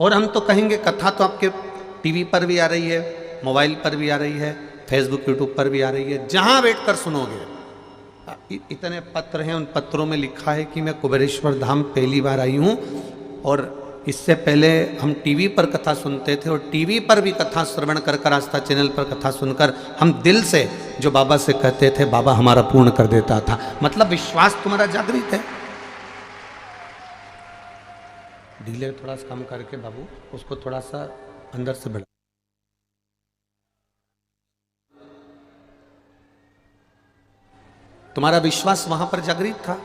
और हम तो कहेंगे कथा तो आपके टीवी पर भी आ रही है, मोबाइल पर भी आ रही है, फेसबुक यूट्यूब पर भी आ रही है, जहां बैठकर सुनोगे। इतने पत्र हैं, उन पत्रों में लिखा है कि मैं कुबेरेश्वर धाम पहली बार आई हूं, और इससे पहले हम टीवी पर कथा सुनते थे, और टीवी पर भी कथा श्रवण कर आस्था चैनल पर कथा सुनकर हम दिल से जो बाबा से कहते थे बाबा हमारा पूर्ण कर देता था। मतलब विश्वास तुम्हारा जागृत है। डीले थोड़ा सा कम करके बाबू, उसको थोड़ा सा अंदर से बढ़ा। तुम्हारा विश्वास वहां पर जागृत था,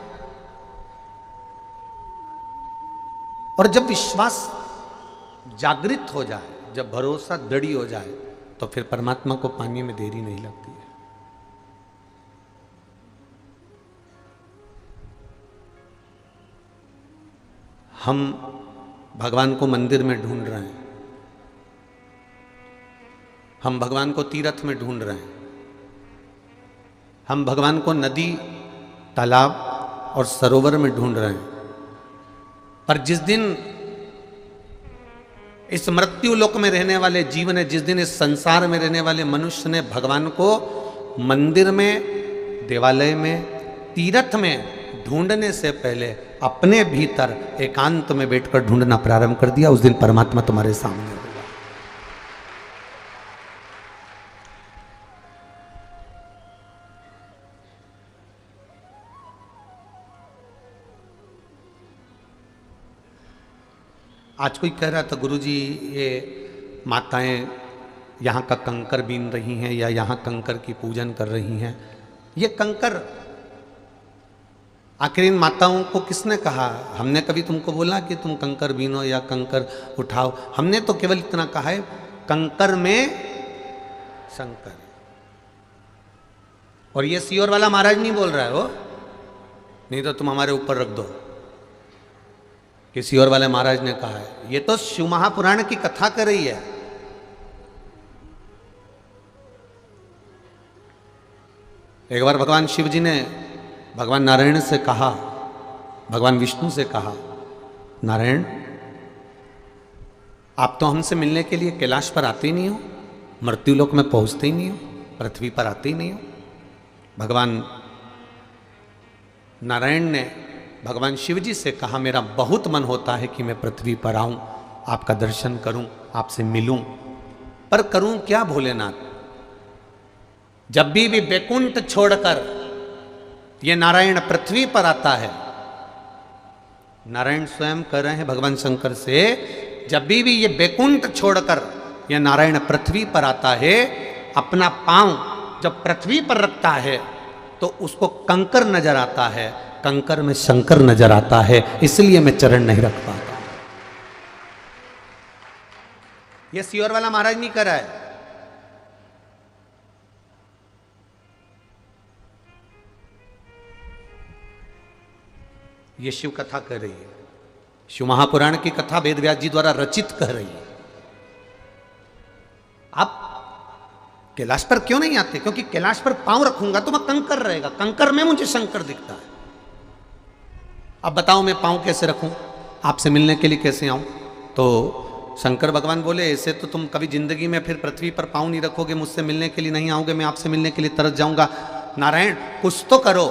और जब विश्वास जागृत हो जाए, जब भरोसा दृढ़ हो जाए, तो फिर परमात्मा को पाने में देरी नहीं लगती है। हम भगवान को मंदिर में ढूंढ रहे हैं, हम भगवान को तीर्थ में ढूंढ रहे हैं, हम भगवान को नदी, तालाब और सरोवर में ढूंढ रहे हैं। पर जिस दिन इस मृत्यु लोक में रहने वाले जीव ने, जिस दिन इस संसार में रहने वाले मनुष्य ने भगवान को मंदिर में, देवालय में, तीर्थ में ढूंढने से पहले अपने भीतर एकांत में बैठकर ढूंढना प्रारंभ कर दिया, उस दिन परमात्मा तुम्हारे सामने होगा। आज कोई कह रहा था गुरुजी ये माताएं यहाँ का कंकर बीन रही हैं या यहाँ कंकर की पूजन कर रही हैं। ये कंकर आखिर इन माताओं को किसने कहा? हमने कभी तुमको बोला कि तुम कंकर बीनो या कंकर उठाओ? हमने तो केवल इतना कहा है कंकर में शंकर। और ये सीओर वाला महाराज नहीं बोल रहा है, वो नहीं तो तुम हमारे ऊपर रख दो, किसी और वाले महाराज ने कहा है। ये तो शिव महापुराण की कथा कर रही है। एक बार भगवान शिव जी ने भगवान नारायण से कहा, भगवान विष्णु से कहा, नारायण आप तो हमसे मिलने के लिए कैलाश पर आते ही नहीं हो, मृत्युलोक में पहुंचते ही नहीं हो, पृथ्वी पर आते ही नहीं हो। भगवान नारायण ने भगवान शिव जी से कहा, मेरा बहुत मन होता है कि मैं पृथ्वी पर आऊं, आपका दर्शन करूं, आपसे मिलूं, पर करूं क्या भोलेनाथ? जब भी वैकुंठ छोड़कर ये नारायण पृथ्वी पर आता है, नारायण स्वयं कह रहे हैं भगवान शंकर से, जब भी ये वैकुंठ छोड़कर ये नारायण पृथ्वी पर आता है, अपना पांव जब पृथ्वी पर रखता है तो उसको कंकर नजर आता है, कंकर में शंकर नजर आता है, इसलिए मैं चरण नहीं रख पाता। ये सीओर वाला महाराज नहीं कर रहा है। ये शिव कथा कह रही है, शिव महापुराण की कथा वेद व्यास जी द्वारा रचित कह रही है। आप कैलाश पर क्यों नहीं आते? क्योंकि कैलाश पर पांव रखूंगा तो मैं कंकर रहेगा, कंकर में मुझे शंकर दिखता है। अब बताओ मैं पांव कैसे रखूं, आपसे मिलने के लिए कैसे आऊं? तो शंकर भगवान बोले, ऐसे तो तुम कभी जिंदगी में फिर पृथ्वी पर पांव नहीं रखोगे, मुझसे मिलने के लिए नहीं आओगे, मैं आपसे मिलने के लिए तरस जाऊंगा। नारायण कुछ तो करो।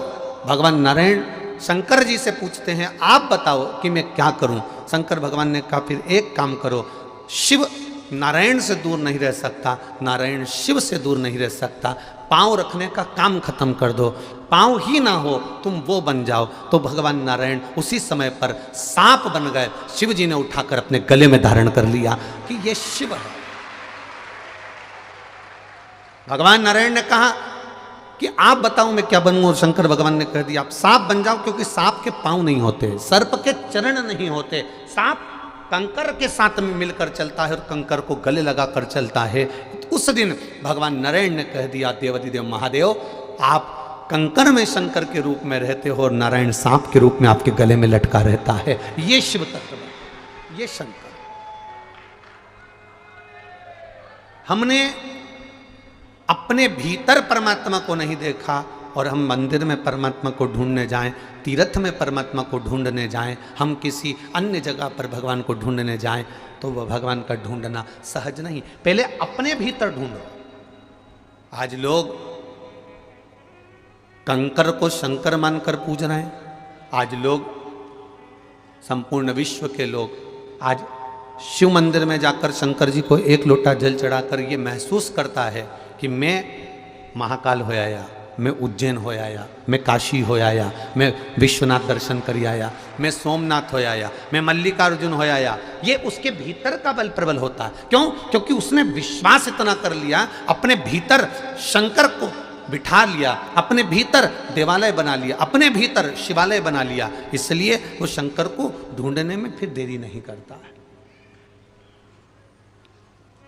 भगवान नारायण शंकर जी से पूछते हैं, आप बताओ कि मैं क्या करूं? शंकर भगवान ने कहा, फिर एक काम करो, शिव नारायण से दूर नहीं रह सकता, नारायण शिव से दूर नहीं रह सकता, पांव रखने का काम खत्म कर दो, पांव ही ना हो तुम वो बन जाओ। तो भगवान नारायण उसी समय पर सांप बन गए, शिव जी ने उठाकर अपने गले में धारण कर लिया कि ये शिव है। भगवान नारायण ने कहा कि आप बताओ मैं क्या बनूं, और शंकर भगवान ने कह दिया आप सांप बन जाओ, क्योंकि सांप के पांव नहीं होते, सर्प के चरण नहीं होते, सांप कंकर के साथ में मिलकर चलता है और कंकर को गले लगाकर चलता है। उस दिन भगवान नारायण ने कह दिया, देवाधिदेव महादेव आप कंकर में शंकर के रूप में रहते हो और नारायण सांप के रूप में आपके गले में लटका रहता है। ये शिव तत्व, ये शंकर। हमने अपने भीतर परमात्मा को नहीं देखा, और हम मंदिर में परमात्मा को ढूंढने जाएं, तीर्थ में परमात्मा को ढूंढने जाएं, हम किसी अन्य जगह पर भगवान को ढूंढने जाएं, तो वह भगवान का ढूंढना सहज नहीं। पहले अपने भीतर ढूंढो। आज लोग कंकर को शंकर मानकर पूज रहे हैं। आज लोग, संपूर्ण विश्व के लोग आज शिव मंदिर में जाकर शंकर जी को एक लोटा जल चढ़ाकर ये महसूस करता है कि मैं महाकाल हो आया, मैं उज्जैन हो आया, मैं काशी हो आया, मैं विश्वनाथ दर्शन कर आया, मैं सोमनाथ हो आया, मैं मल्लिकार्जुन हो आया। ये उसके भीतर का बल प्रबल होता है। क्यों? क्योंकि उसने विश्वास इतना कर लिया, अपने भीतर शंकर को बिठा लिया, अपने भीतर देवालय बना लिया, अपने भीतर शिवालय बना लिया। इसलिए वो शंकर को ढूंढने में फिर देरी नहीं करता है,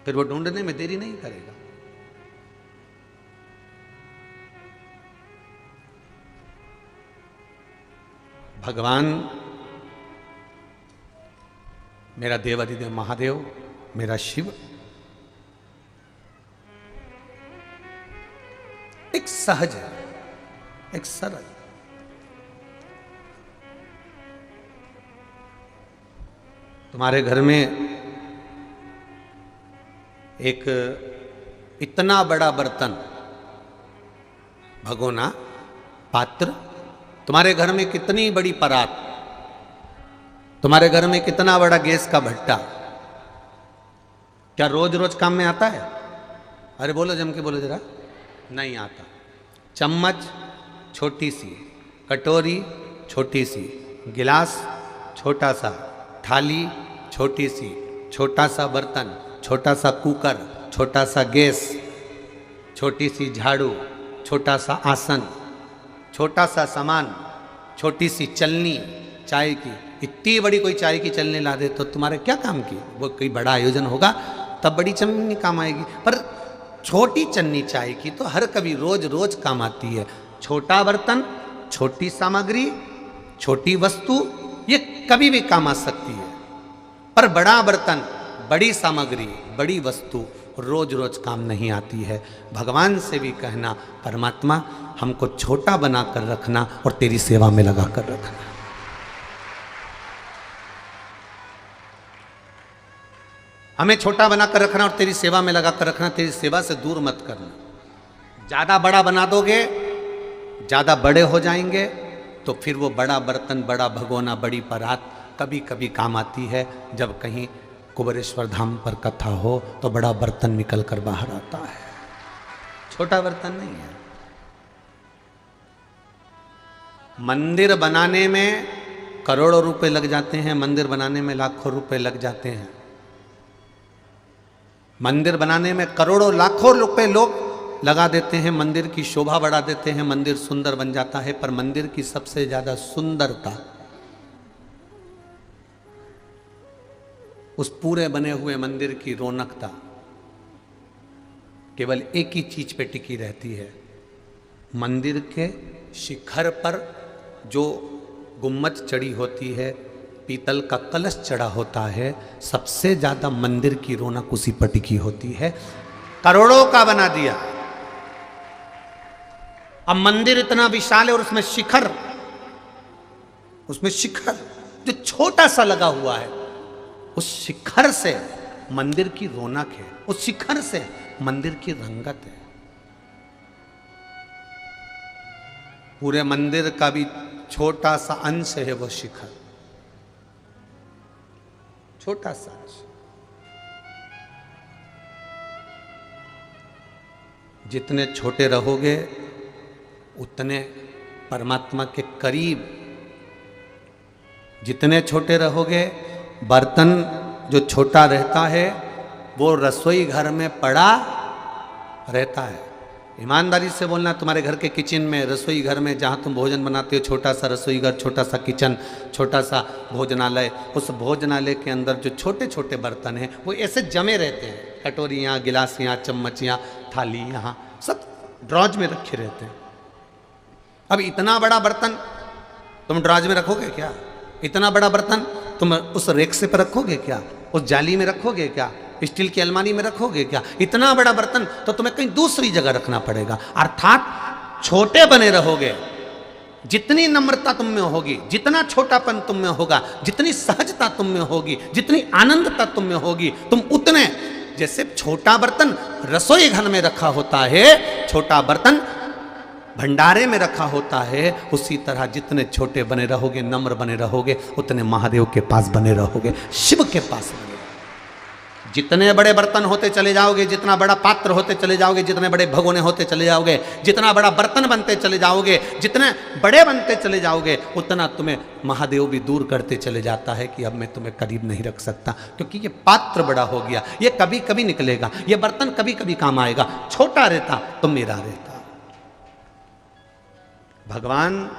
फिर वो ढूंढने में देरी नहीं करेगा। भगवान मेरा देवाधिदेव महादेव, मेरा शिव एक सहज है, एक सरल। तुम्हारे घर में एक इतना बड़ा बर्तन, भगोना, पात्र, तुम्हारे घर में कितनी बड़ी परात, तुम्हारे घर में कितना बड़ा गैस का भट्टा, क्या रोज रोज काम में आता है? अरे बोलो, जम के बोलो जरा। नहीं आता। चम्मच छोटी सी, कटोरी छोटी सी, गिलास छोटा सा, थाली छोटी सी, छोटा सा बर्तन, छोटा सा कुकर, छोटा सा गैस, छोटी सी झाड़ू, छोटा सा आसन, छोटा सा सामान, छोटी सी चलनी चाय की। इतनी बड़ी कोई चाय की चलनी ला दे तो तुम्हारे क्या काम की? वो कोई बड़ा आयोजन होगा तब बड़ी चलनी काम आएगी, पर छोटी चन्नी चाय की तो हर कभी रोज रोज काम आती है। छोटा बर्तन, छोटी सामग्री, छोटी वस्तु, ये कभी भी काम आ सकती है, पर बड़ा बर्तन, बड़ी सामग्री, बड़ी वस्तु रोज रोज काम नहीं आती है। भगवान से भी कहना, परमात्मा हमको छोटा बना कर रखना और तेरी सेवा में लगा कर रखना। हमें छोटा बना कर रखना और तेरी सेवा में लगा कर रखना, तेरी सेवा से दूर मत करना। ज़्यादा बड़ा बना दोगे, ज़्यादा बड़े हो जाएंगे, तो फिर वो बड़ा बर्तन, बड़ा भगोना, बड़ी परात कभी कभी काम आती है। जब कहीं कुबेरेश्वर धाम पर कथा हो तो बड़ा बर्तन निकल कर बाहर आता है, छोटा बर्तन नहीं है। मंदिर बनाने में करोड़ों रुपए लग जाते हैं, मंदिर बनाने में लाखों रुपए लग जाते हैं। मंदिर बनाने में करोड़ों लाखों रुपए लोग लगा देते हैं, मंदिर की शोभा बढ़ा देते हैं, मंदिर सुंदर बन जाता है। पर मंदिर की सबसे ज्यादा सुंदरता उस पूरे बने हुए मंदिर की रौनकता केवल एक ही चीज पे टिकी रहती है। मंदिर के शिखर पर जो गुम्मत चढ़ी होती है, पीतल का कलश चढ़ा होता है, सबसे ज्यादा मंदिर की रौनक उसी पर टिकी होती है। करोड़ों का बना दिया, अब मंदिर इतना विशाल है और उसमें शिखर जो छोटा सा लगा हुआ है, उस शिखर से मंदिर की रौनक है, उस शिखर से मंदिर की रंगत है। पूरे मंदिर का भी छोटा सा अंश है वो शिखर, छोटा सा अंश। जितने छोटे रहोगे उतने परमात्मा के करीब, जितने छोटे रहोगे, बर्तन जो छोटा रहता है वो रसोई घर में पड़ा रहता है। ईमानदारी से बोलना, तुम्हारे घर के किचन में, रसोई घर में जहाँ तुम भोजन बनाते हो, छोटा सा रसोई घर, छोटा सा किचन, छोटा सा भोजनालय, उस भोजनालय के अंदर जो छोटे छोटे बर्तन हैं वो ऐसे जमे रहते हैं। कटोरियाँ, गिलासियाँ, चम्मचियाँ, थाली यहाँ सब ड्रॉज में रखे रहते हैं। अब इतना बड़ा बर्तन तुम ड्रॉज में रखोगे क्या? इतना बड़ा बर्तन तुम उस रेक्से पर रखोगे क्या? उस जाली में रखोगे क्या? स्टील की अलमारी में रखोगे क्या? इतना बड़ा बर्तन तो तुम्हें कहीं दूसरी जगह रखना पड़ेगा। अर्थात छोटे बने रहोगे, जितनी नम्रता तुम में होगी, जितना छोटापन तुम में होगा, जितनी सहजता तुम में होगी, जितनी आनंदता तुम में होगी, तुम उतने, जैसे छोटा बर्तन रसोई घर में रखा होता है, छोटा बर्तन भंडारे में रखा होता है, उसी तरह जितने छोटे बने रहोगे, नम्र बने रहोगे, उतने महादेव के पास बने रहोगे, शिव के पास बने रहोगे। जितने बड़े बर्तन होते चले जाओगे, जितना बड़ा पात्र होते चले जाओगे, जितने बड़े भगोने होते चले जाओगे, जितना बड़ा बर्तन बनते चले जाओगे, जितने बड़े बनते चले जाओगे, उतना तुम्हें महादेव भी दूर करते चले जाता है कि अब मैं तुम्हें करीब नहीं रख सकता, क्योंकि ये पात्र बड़ा हो गया, ये कभी कभी निकलेगा, ये बर्तन कभी कभी काम आएगा, छोटा रहता तो मेरा रहता। भगवान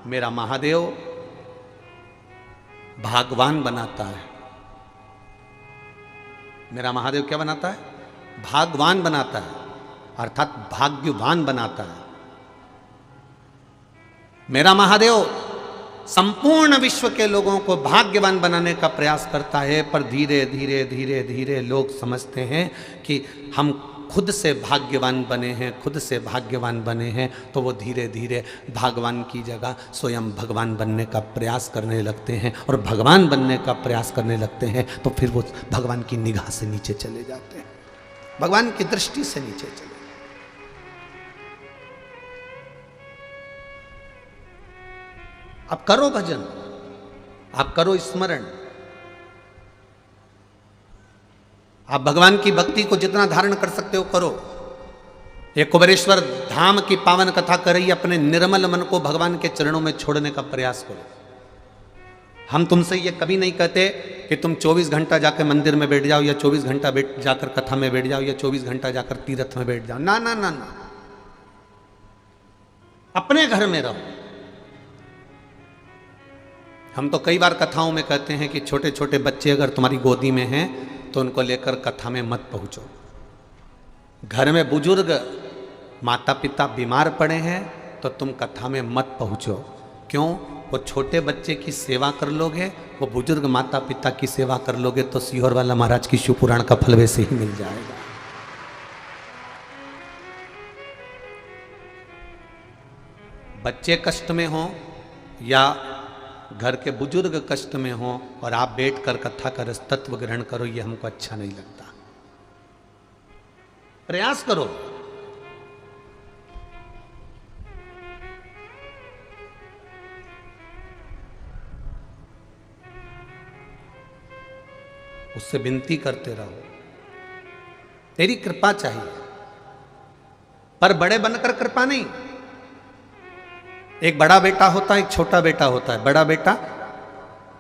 मेरा महादेव भागवान बनाता है। मेरा महादेव क्या बनाता है? भागवान बनाता है, अर्थात भाग्यवान बनाता है। मेरा महादेव संपूर्ण विश्व के लोगों को भाग्यवान बनाने का प्रयास करता है, पर धीरे धीरे धीरे धीरे लोग समझते हैं कि हम खुद से भाग्यवान बने हैं, खुद से भाग्यवान बने हैं, तो वो धीरे धीरे भगवान की जगह स्वयं भगवान बनने का प्रयास करने लगते हैं, और भगवान बनने का प्रयास करने लगते हैं तो फिर वो भगवान की निगाह से नीचे चले जाते हैं, भगवान की दृष्टि से नीचे चले। आप करो भजन, आप करो स्मरण, आप भगवान की भक्ति को जितना धारण कर सकते हो करो। एक कुबेरेश्वर धाम की पावन कथा कर रही, अपने निर्मल मन को भगवान के चरणों में छोड़ने का प्रयास करो। हम तुमसे ये कभी नहीं कहते कि तुम 24 घंटा जाकर मंदिर में बैठ जाओ, या 24 घंटा जाकर कथा में बैठ जाओ, या 24 घंटा जाकर तीर्थ में बैठ जाओ। ना ना ना ना, अपने घर में रहो। हम तो कई बार कथाओं में कहते हैं कि छोटे छोटे बच्चे अगर तुम्हारी गोदी में हैं तो उनको लेकर कथा में मत पहुंचो। घर में बुजुर्ग माता पिता बीमार पड़े हैं तो तुम कथा में मत पहुंचो। क्यों? वो छोटे बच्चे की सेवा कर लोगे, वो बुजुर्ग माता पिता की सेवा कर लोगे तो सीहोर वाला महाराज की शिव पुराण का फल वैसे ही मिल जाएगा। बच्चे कष्ट में हो या घर के बुजुर्ग कष्ट में हो और आप बैठकर कथा का रस तत्व ग्रहण करो, ये हमको अच्छा नहीं लगता। प्रयास करो। उससे विनती करते रहो, तेरी कृपा चाहिए, पर बड़े बनकर कृपा नहीं। एक बड़ा बेटा होता है, एक छोटा बेटा होता है। बड़ा बेटा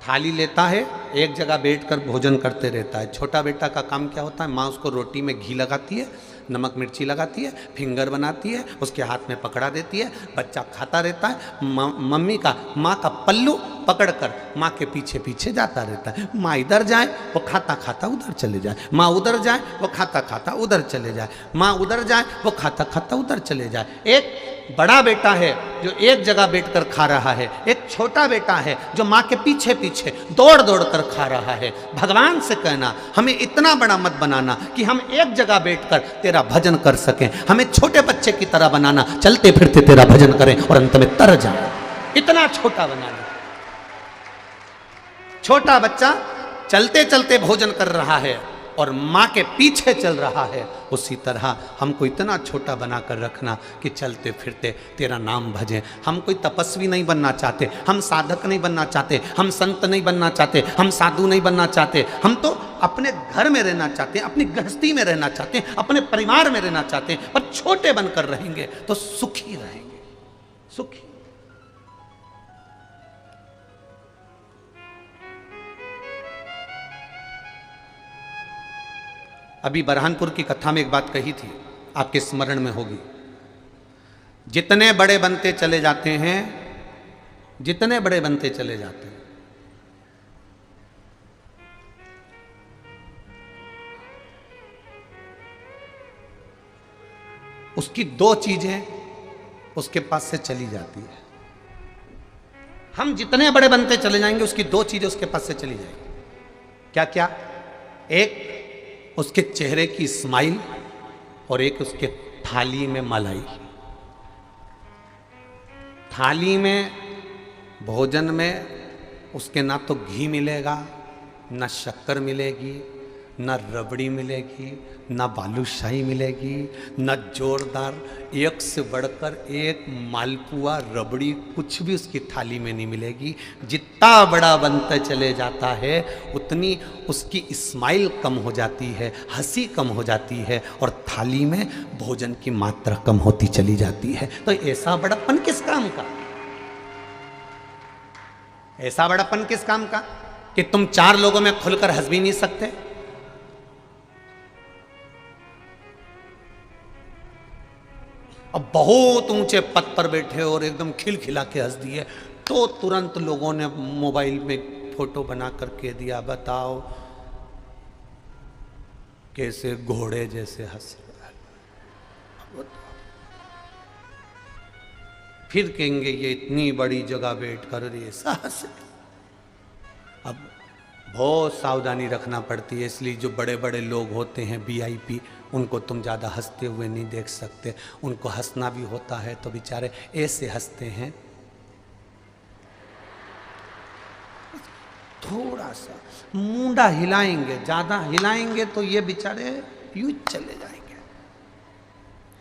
थाली लेता है, एक जगह बैठकर भोजन करते रहता है। छोटा बेटा का काम क्या होता है? माँ उसको रोटी में घी लगाती है, नमक मिर्ची लगाती है, फिंगर बनाती है, उसके हाथ में पकड़ा देती है, बच्चा खाता रहता है। माँ का पल्लू पकड़कर माँ के पीछे पीछे जाता रहता है। माँ इधर जाए वो खाता खाता उधर चले जाए, माँ उधर जाए वो खाता खाता उधर चले जाए, माँ उधर जाए वो खाता खाता उधर चले जाए। एक बड़ा बेटा है जो एक जगह बैठकर खा रहा है, एक छोटा बेटा है जो माँ के पीछे पीछे दौड़ दौड़ कर खा रहा है। भगवान से कहना हमें इतना बड़ा मत बनाना कि हम एक जगह बैठकर तेरा भजन कर सकें, हमें छोटे बच्चे की तरह बनाना, चलते फिरते तेरा भजन करें और अंत में तर जाए। इतना छोटा बनाना। छोटा बच्चा चलते चलते भोजन कर रहा है और माँ के पीछे चल रहा है, उसी तरह हमको इतना छोटा बनाकर रखना कि चलते फिरते तेरा नाम भजें। हम कोई तपस्वी नहीं बनना चाहते, हम साधक नहीं बनना चाहते, हम संत नहीं बनना चाहते, हम साधु नहीं बनना चाहते। हम तो अपने घर में रहना चाहते हैं, अपनी गृहस्थी में रहना चाहते हैं, अपने परिवार में रहना चाहते हैं, पर छोटे बनकर रहेंगे तो सुखी रहेंगे, सुखी। अभी बरहानपुर की कथा में एक बात कही थी, आपके स्मरण में होगी। जितने बड़े बनते चले जाते हैं, जितने बड़े बनते चले जाते हैं, उसकी दो चीजें उसके पास से चली जाती है। हम जितने बड़े बनते चले जाएंगे उसकी दो चीजें उसके पास से चली जाएंगी। क्या क्या? एक उसके चेहरे की स्माइल और एक उसके थाली में मलाई। थाली में, भोजन में उसके ना तो घी मिलेगा, ना शक्कर मिलेगी, ना रबड़ी मिलेगी, ना बालूशाही मिलेगी, ना जोरदार एक से बढ़कर एक मालपुआ, रबड़ी, कुछ भी उसकी थाली में नहीं मिलेगी। जितना बड़ा बनता चले जाता है उतनी उसकी स्माइल कम हो जाती है, हंसी कम हो जाती है और थाली में भोजन की मात्रा कम होती चली जाती है। तो ऐसा बड़प्पन किस काम का? ऐसा बड़प्पन किस काम का कि तुम चार लोगों में खुलकर हंस भी नहीं सकते? अब बहुत ऊंचे पद पर बैठे और एकदम खिलखिला के हंस दिए तो तुरंत लोगों ने मोबाइल में फोटो बना करके दिया, बताओ कैसे घोड़े जैसे हंस रहा है। फिर कहेंगे ये इतनी बड़ी जगह बैठ कर ऐसा हंसे। अब बहुत सावधानी रखना पड़ती है, इसलिए जो बड़े बड़े लोग होते हैं वीआईपी, उनको तुम ज़्यादा हंसते हुए नहीं देख सकते। उनको हंसना भी होता है तो बेचारे ऐसे हंसते हैं, थोड़ा सा मुंडा हिलाएंगे, ज़्यादा हिलाएंगे तो ये बेचारे यूं चले जाएंगे।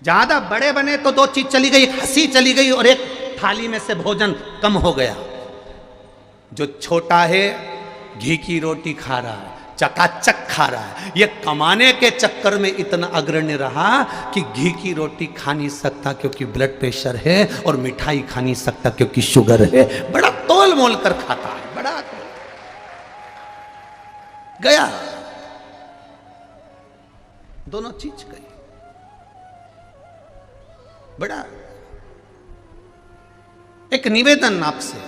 ज़्यादा बड़े बने तो दो चीज़ चली गई, हंसी चली गई और एक थाली में से भोजन कम हो गया। जो छोटा है घी की रोटी खा रहा है, चकाचक खा रहा है, ये कमाने के चक्कर में इतना अग्रणी रहा कि घी की रोटी खा नहीं सकता क्योंकि ब्लड प्रेशर है और मिठाई खा नहीं सकता क्योंकि शुगर है। बड़ा तोल मोल कर खाता है, बड़ा गया, दोनों चीज गई। बड़ा एक निवेदन आपसे,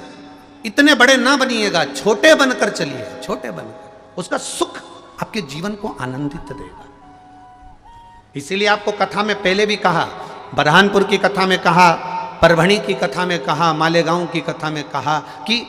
इतने बड़े ना बनिएगा, छोटे बनकर चलिए, छोटे बनकर। उसका सुख आपके जीवन को आनंदित देगा। इसीलिए आपको कथा में पहले भी कहा, बरहानपुर की कथा में कहा, परभणी की कथा में कहा, मालेगांव की कथा में कहा कि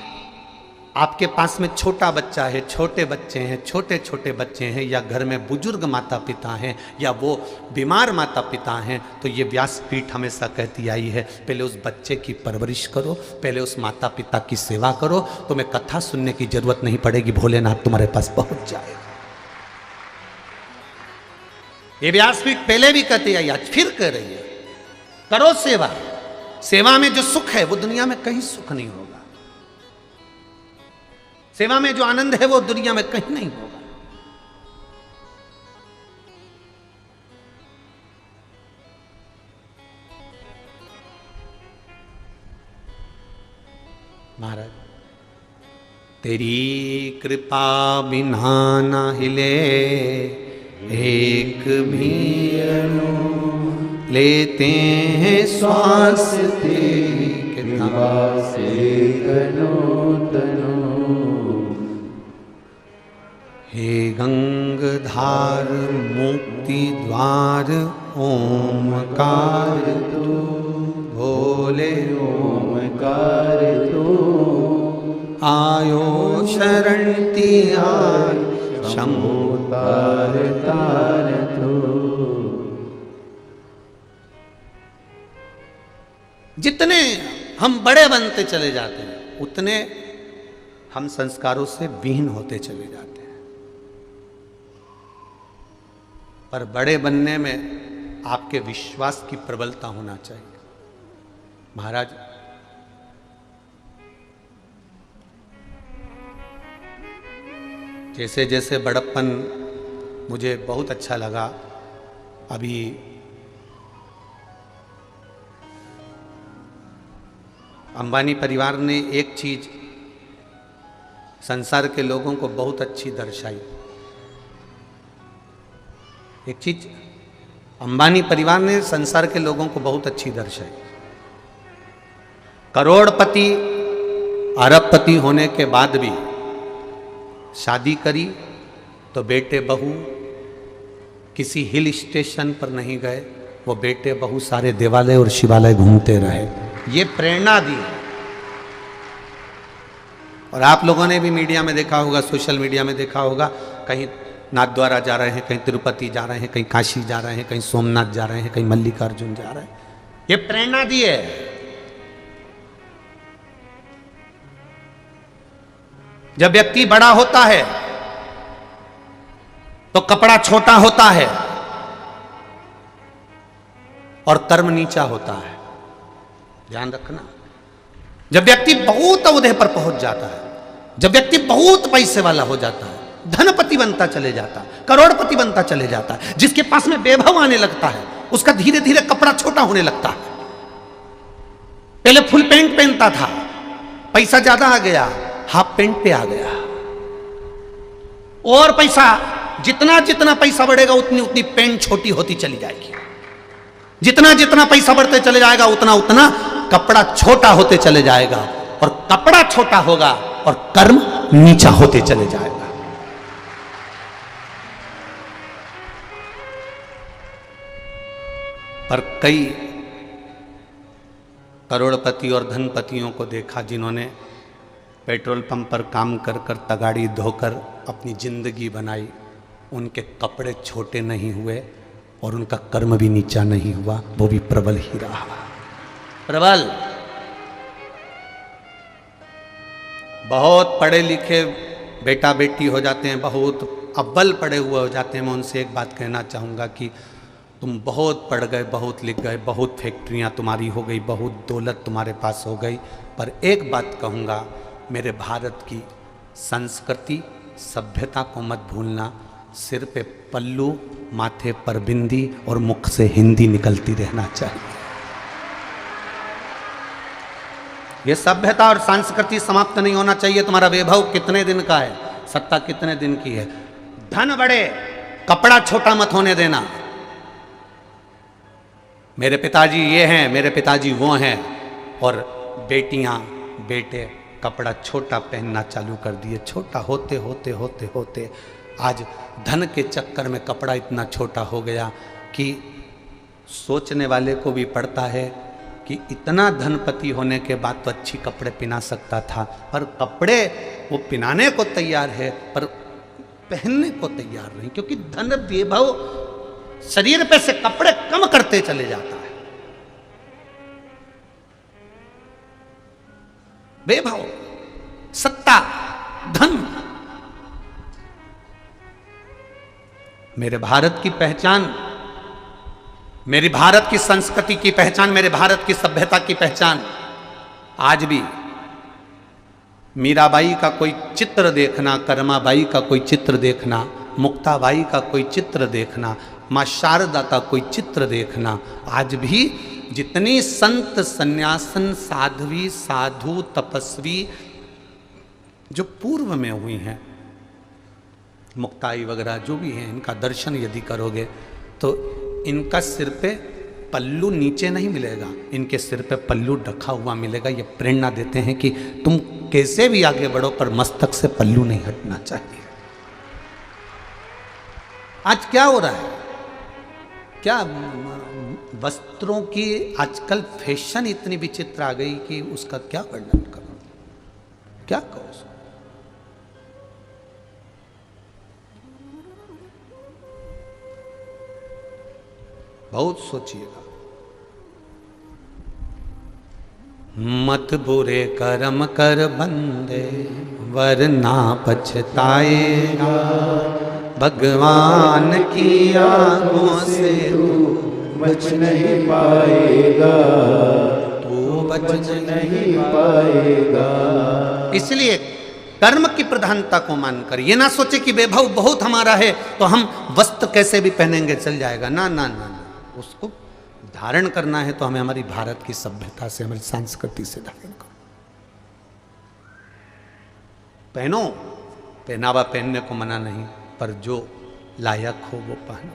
आपके पास में छोटा बच्चा है, छोटे बच्चे हैं, छोटे छोटे बच्चे हैं, या घर में बुजुर्ग माता पिता हैं, या वो बीमार माता पिता हैं, तो ये व्यासपीठ हमेशा कहती आई है पहले उस बच्चे की परवरिश करो, पहले उस माता पिता की सेवा करो, तुम्हें कथा सुनने की जरूरत नहीं पड़ेगी, भोलेनाथ तुम्हारे पास पहुंच जाएगा। ये व्यासपीठ पहले भी कहती आई, आज फिर कह रही है, करो सेवा। सेवा में जो सुख है वो दुनिया में कहीं सुख नहीं होगा। सेवा में जो आनंद है वो दुनिया में कहीं नहीं होगा। महाराज, तेरी कृपा बिना ना हिले एक भी अणु, लेते हैं श्वास तेरी कृपा से तनो तनो। हे गंगधार मुक्ति द्वार ओमकार तू, भोले ओमकार तू, आयो शरण तिहार शंभु तार तार तू। जितने हम बड़े बनते चले जाते हैं उतने हम संस्कारों से विहीन होते चले जाते हैं। पर बड़े बनने में आपके विश्वास की प्रबलता होना चाहिए। महाराज, जैसे जैसे बड़प्पन मुझे बहुत अच्छा लगा, अभी अंबानी परिवार ने एक चीज संसार के लोगों को बहुत अच्छी दर्शाई। एक चीज अंबानी परिवार ने संसार के लोगों को बहुत अच्छी दर्शाई। करोड़पति अरबपति होने के बाद भी शादी करी तो बेटे बहू किसी हिल स्टेशन पर नहीं गए, वो बेटे बहू सारे देवालय और शिवालय घूमते रहे। ये प्रेरणा दी। और आप लोगों ने भी मीडिया में देखा होगा, सोशल मीडिया में देखा होगा, कहीं नाथद्वारा जा रहे हैं, कहीं तिरुपति जा रहे हैं, कहीं काशी जा रहे हैं, कहीं सोमनाथ जा रहे हैं, कहीं मल्लिकार्जुन जा रहे हैं। ये प्रेरणा दी है। जब व्यक्ति बड़ा होता है तो कपड़ा छोटा होता है और कर्म नीचा होता है, ध्यान रखना। जब व्यक्ति बहुत ओहदे पर पहुंच जाता है, जब व्यक्ति बहुत पैसे वाला हो जाता है, धनपति बनता चले जाता है, करोड़पति बनता चले जाता है, जिसके पास में वैभव आने लगता है, उसका धीरे धीरे कपड़ा छोटा होने लगता है। पहले फुल पैंट पहनता था, पैसा ज्यादा आ गया, हाफ पैंट पे आ गया, और पैसा जितना जितना पैसा बढ़ेगा उतनी उतनी पैंट छोटी होती चली जाएगी, जितना जितना पैसा बढ़ते चले जाएगा उतना उतना कपड़ा छोटा होते चले जाएगा, और कपड़ा छोटा होगा और कर्म नीचा होते चले जाएगा। पर कई करोड़पति और धनपतियों को देखा जिन्होंने पेट्रोल पंप पर काम कर कर तगाड़ी धोकर अपनी जिंदगी बनाई, उनके कपड़े छोटे नहीं हुए और उनका कर्म भी नीचा नहीं हुआ, वो भी प्रबल ही रहा। प्रबल। बहुत पढ़े लिखे बेटा बेटी हो जाते हैं, बहुत अव्वल पढ़े हुए हो जाते हैं। मैं उनसे एक बात कहना चाहूँगा कि तुम बहुत पढ़ गए, बहुत लिख गए, बहुत फैक्ट्रियाँ तुम्हारी हो गई, बहुत दौलत तुम्हारे पास हो गई, पर एक बात कहूँगा, मेरे भारत की संस्कृति सभ्यता को मत भूलना। सिर पे पल्लू, माथे पर बिंदी और मुख से हिंदी निकलती रहना चाहिए। ये सभ्यता और संस्कृति समाप्त नहीं होना चाहिए। तुम्हारा वैभव कितने दिन का है, सत्ता कितने दिन की है, धन बढ़े, कपड़ा छोटा मत होने देना। मेरे पिताजी ये हैं, मेरे पिताजी वो हैं, और बेटियां बेटे कपड़ा छोटा पहनना चालू कर दिए। छोटा होते होते होते होते आज धन के चक्कर में कपड़ा इतना छोटा हो गया कि सोचने वाले को भी पड़ता है कि इतना धनपति होने के बाद तो अच्छी कपड़े पहना सकता था, पर कपड़े वो पहनाने को तैयार है पर पहनने को तैयार नहीं, क्योंकि धन वैभव शरीर पे से कपड़े कम करते चले जाता है। वैभव, सत्ता, धन। मेरे भारत की पहचान, मेरी भारत की संस्कृति की पहचान, मेरे भारत की सभ्यता की पहचान आज भी मीराबाई का कोई चित्र देखना, कर्माबाई का कोई चित्र देखना, मुक्ताबाई का कोई चित्र देखना, माँ शारदा का कोई चित्र देखना, आज भी जितनी संत सन्यासन साध्वी साधु तपस्वी जो पूर्व में हुई हैं, मुक्ताई वगैरह जो भी हैं, इनका दर्शन यदि करोगे तो इनका सिर पे पल्लू नीचे नहीं मिलेगा, इनके सिर पे पल्लू ढका हुआ मिलेगा। ये प्रेरणा देते हैं कि तुम कैसे भी आगे बढ़ो पर मस्तक से पल्लू नहीं हटना चाहिए। आज क्या हो रहा है, क्या वस्त्रों की आजकल फैशन इतनी विचित्र आ गई कि उसका क्या वर्णन करो, क्या कहो। बहुत सोचिएगा। मत बुरे कर्म कर बंदे वरना पछताएगा, भगवान की आंखों से तू बच नहीं पाएगा, तू बच नहीं पाएगा। इसलिए कर्म की प्रधानता को मानकर ये ना सोचे कि वैभव बहुत हमारा है तो हम वस्त्र कैसे भी पहनेंगे चल जाएगा। ना ना ना, उसको धारण करना है तो हमें हमारी भारत की सभ्यता से, हमारी संस्कृति से धारण करो। पहनो, पहनावा पहनने को मना नहीं, पर जो लायक हो वो पहनो।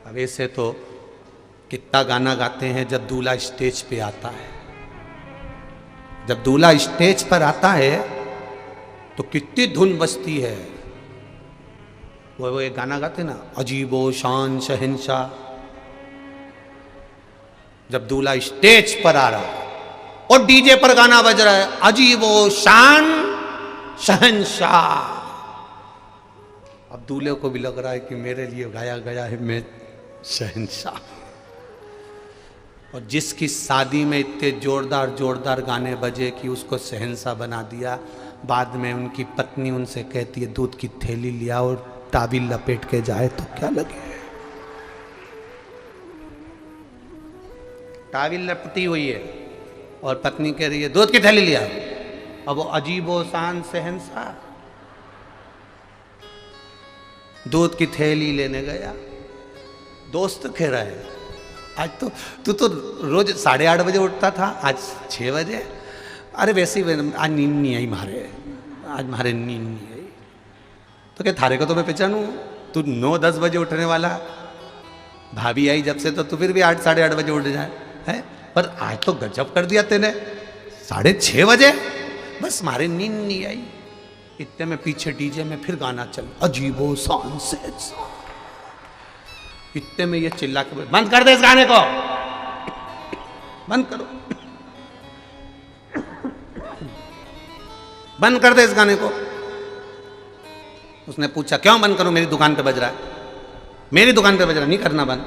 अब ऐसे तो कितना गाना गाते हैं जब दूल्हा स्टेज पे आता है, जब दूल्हा स्टेज पर आता है तो कितनी धुन बजती है। वो एक गाना गाते ना, अजीबो शान शहंशाह। जब दूल्हा स्टेज पर आ रहा है और डीजे पर गाना बज रहा है, अजीबो शान शहंशाह। अब दूल्हे को भी लग रहा है कि मेरे लिए गाया गया है, मैं शहंशाह। और जिसकी शादी में इतने जोरदार जोरदार गाने बजे कि उसको शहंशाह बना दिया, बाद में उनकी पत्नी उनसे कहती है दूध की थैली लिया और ताबील लपेट के जाए तो क्या लगे। ताबील लपटी हुई है और पत्नी कह रही है दूध की थैली लिया। अब वो अजीबो शान शहंशाह दूध की थैली लेने गया। दोस्त कह रहा है आज तो तू तो रोज 8:30 बजे उठता था, आज 6 बजे। अरे वैसे ही आज नींद नहीं आई मारे, आज मारे नींद नहीं आई। तो क्या थारे को तो मैं पहचानूं, तू 9-10 बजे उठने वाला, भाभी आई जब से तो तू फिर भी 8 साढ़े 8 बजे उठ जाए है। पर आज तो गजब कर दिया तेने, 6:30 बजे, बस मारे नींद नहीं आई। इतने में पीछे डीजे में फिर गाना चल अजीबो शान से। इतने में ये चिल्ला के बंद कर दे इस गाने को, बंद करो, बंद कर दे इस गाने को। उसने पूछा क्यों बंद करूं, मेरी दुकान पे बज रहा है, मेरी दुकान पे बज रहा है, नहीं करना बंद,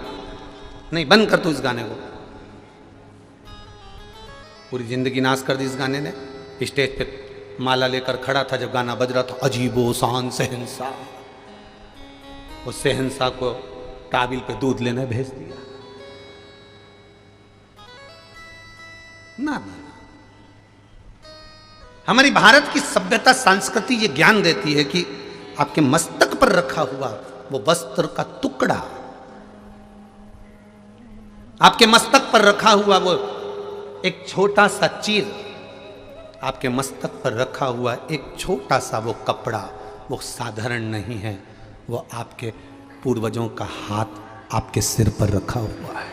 नहीं बंद कर तू इस गाने को। पूरी जिंदगी नाश कर दी इस गाने ने। स्टेज पे माला लेकर खड़ा था जब गाना बज रहा था अजीबो शान शहंशाह, उस शहंशाह को ताबील पे दूध लेने भेज दिया। ना ना, हमारी भारत की सभ्यता संस्कृति ये ज्ञान देती है कि आपके मस्तक पर रखा हुआ वो वस्त्र का टुकड़ा, आपके मस्तक पर रखा हुआ वो एक छोटा सा चीर, आपके मस्तक पर रखा हुआ एक छोटा सा वो कपड़ा, वो साधारण नहीं है, वो आपके पूर्वजों का हाथ आपके सिर पर रखा हुआ है,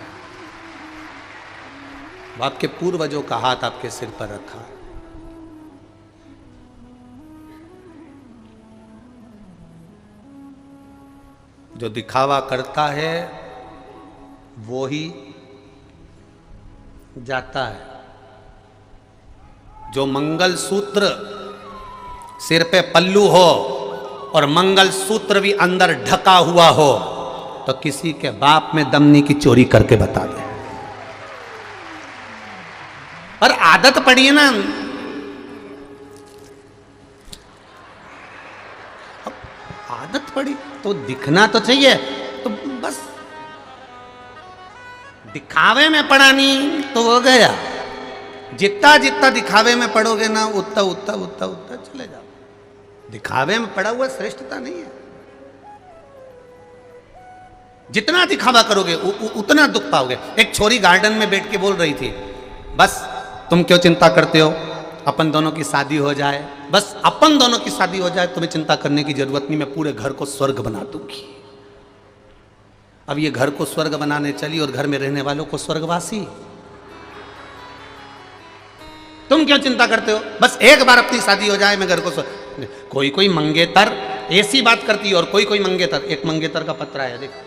वो आपके पूर्वजों का हाथ आपके सिर पर रखा है। जो दिखावा करता है वो ही जाता है। जो मंगल सूत्र सिर पे पल्लू हो और मंगल सूत्र भी अंदर ढका हुआ हो तो किसी के बाप में दम नहीं की चोरी करके बता दे। पर आदत पड़ी है ना, आदत पड़ी तो दिखना तो चाहिए, तो बस दिखावे में पड़ा नहीं तो वो गया। जितना जितना दिखावे में पड़ोगे ना उतना उतना उतना उतना चले जाओ। दिखावे में पड़ा हुआ श्रेष्ठता नहीं है। जितना दिखावा करोगे उतना दुख पाओगे। एक छोरी गार्डन में बैठ के बोल रही थी, बस तुम क्यों चिंता करते हो, अपन दोनों की शादी हो जाए, बस अपन दोनों की शादी हो जाए, तुम्हें चिंता करने की जरूरत नहीं, मैं पूरे घर को स्वर्ग बना दूंगी। अब ये घर को स्वर्ग बनाने चली और घर में रहने वालों को स्वर्गवासी। तुम क्यों चिंता करते हो, बस एक बार अपनी शादी हो जाए, मैं घर को स्वर्ग। कोई कोई मंगेतर ऐसी बात करती है और कोई कोई मंगेतर, एक मंगेतर का पत्र आया देखो,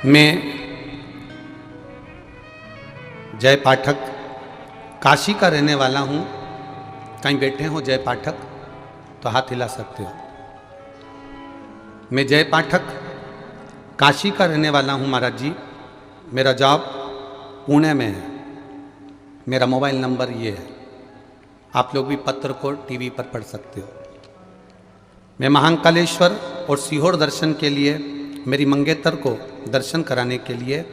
मैं जय पाठक काशी का रहने वाला हूँ। कहीं बैठे हो जय पाठक तो हाथ हिला सकते हो। मैं जय पाठक काशी का रहने वाला हूँ महाराज जी। मेरा जॉब पुणे में है। मेरा मोबाइल नंबर ये है, आप लोग भी पत्र को टीवी पर पढ़ सकते हो। मैं महाकालेश्वर और सीहोर दर्शन के लिए, मेरी मंगेतर को दर्शन कराने के लिए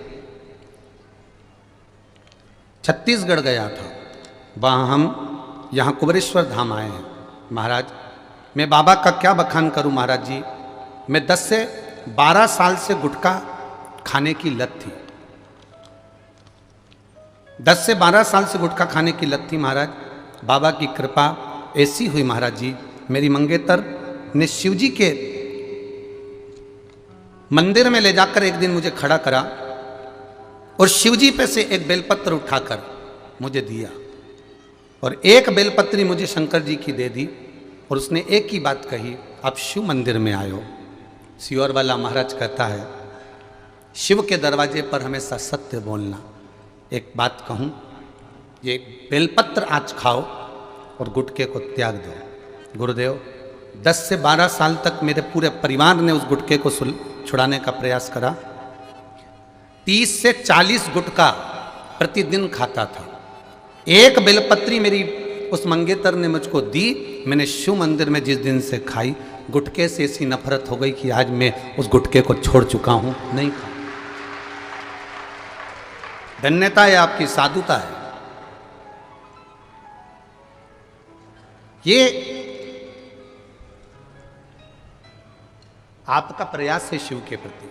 छत्तीसगढ़ गया था। वहाँ हम यहाँ कुबेरेश्वर धाम आए हैं। महाराज मैं बाबा का क्या बखान करूँ महाराज जी। मैं 10 से 12 साल से गुटखा खाने की लत थी। 10 से 12 साल से गुटखा खाने की लत थी महाराज। बाबा की कृपा ऐसी हुई महाराज जी, मेरी मंगेतर ने शिव जी के मंदिर में ले जाकर एक दिन मुझे खड़ा करा और शिवजी पे से एक बेलपत्र उठाकर मुझे दिया और एक बेलपत्री मुझे शंकर जी की दे दी और उसने एक ही बात कही, आप शिव मंदिर में आए हो। सियोर वाला महाराज कहता है शिव के दरवाजे पर हमेशा सत्य बोलना। एक बात कहूँ, ये बेलपत्र आज खाओ और गुटखे को त्याग दो। गुरुदेव 10 से 12 साल तक मेरे पूरे परिवार ने उस गुटखे को छुड़ाने का प्रयास करा। 30 से 40 गुटखा प्रतिदिन खाता था। एक बेलपत्री मेरी उस मंगेतर ने मुझको दी, मैंने शिव मंदिर में जिस दिन से खाई, गुटखे से ऐसी नफरत हो गई कि आज मैं उस गुटखे को छोड़ चुका हूं, नहीं खा। धन्यता है आपकी, साधुता है। ये आपका प्रयास है शिव के प्रति।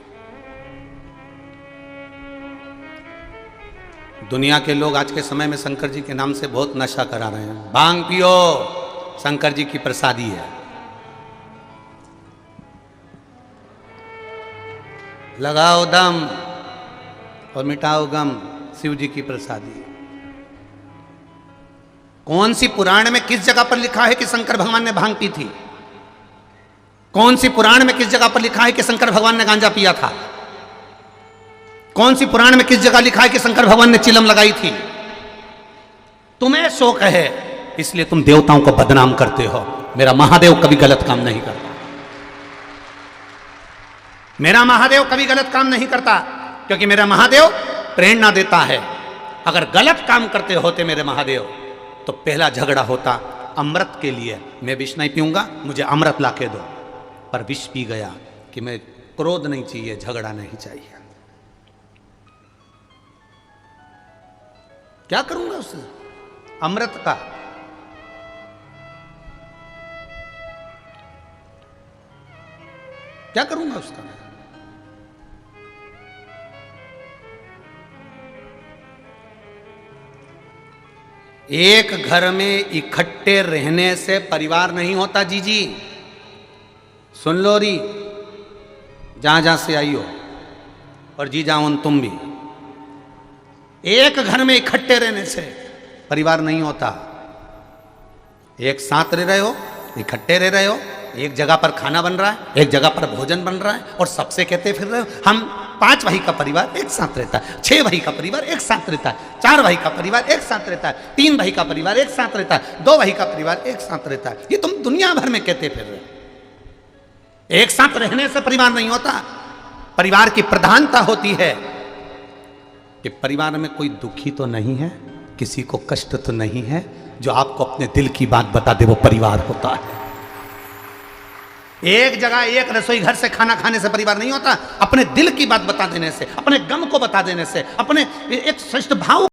दुनिया के लोग आज के समय में शंकर जी के नाम से बहुत नशा करा रहे हैं। भांग पियो, शंकर जी की प्रसादी है। लगाओ दम और मिटाओ गम, शिव जी की प्रसादी। कौन सी पुराण में किस जगह पर लिखा है कि शंकर भगवान ने भांग पी थी? कौन सी पुराण में किस जगह पर लिखा है कि शंकर भगवान ने गांजा पिया था? कौन सी पुराण में किस जगह लिखा है कि शंकर भगवान ने चिलम लगाई थी? तुम्हें शौक है इसलिए तुम देवताओं को बदनाम करते हो। मेरा महादेव कभी गलत काम नहीं करता। मेरा महादेव कभी गलत काम नहीं करता, क्योंकि मेरा महादेव प्रेरणा देता है। अगर गलत काम करते होते मेरे महादेव तो पहला झगड़ा होता अमृत के लिए। मैं विष नहीं पीऊंगा, मुझे अमृत लाके दो। पर विष पी गया कि मैं क्रोध नहीं चाहिए, झगड़ा नहीं चाहिए। क्या करूंगा उससे? अमृत का क्या करूंगा उसका? एक घर में इकट्ठे रहने से परिवार नहीं होता। जी सुन लो री, जहां जहां से आई हो, और जी जाओ तुम भी। एक घर में इकट्ठे रहने से परिवार नहीं होता। एक साथ रह रहे हो, इकट्ठे रह रहे हो, एक जगह पर खाना बन रहा है, एक जगह पर भोजन बन रहा है, और सबसे कहते फिर रहे हो हम 5 भाई का परिवार एक साथ रहता है, 6 भाई का परिवार एक साथ रहता है, 4 भाई का परिवार एक साथ रहता है, 3 भाई का परिवार एक साथ रहता है, 2 भाई का परिवार एक साथ रहता है। ये तुम दुनिया भर में कहते फिर रहे हो। एक साथ रहने से परिवार नहीं होता। परिवार की प्रधानता होती है कि परिवार में कोई दुखी तो नहीं है, किसी को कष्ट तो नहीं है, जो आपको अपने दिल की बात बता दे, वो परिवार होता है। एक जगह एक रसोई घर से खाना खाने से परिवार नहीं होता। अपने दिल की बात बता देने से, अपने गम को बता देने से, अपने एक श्रेष्ठ भाव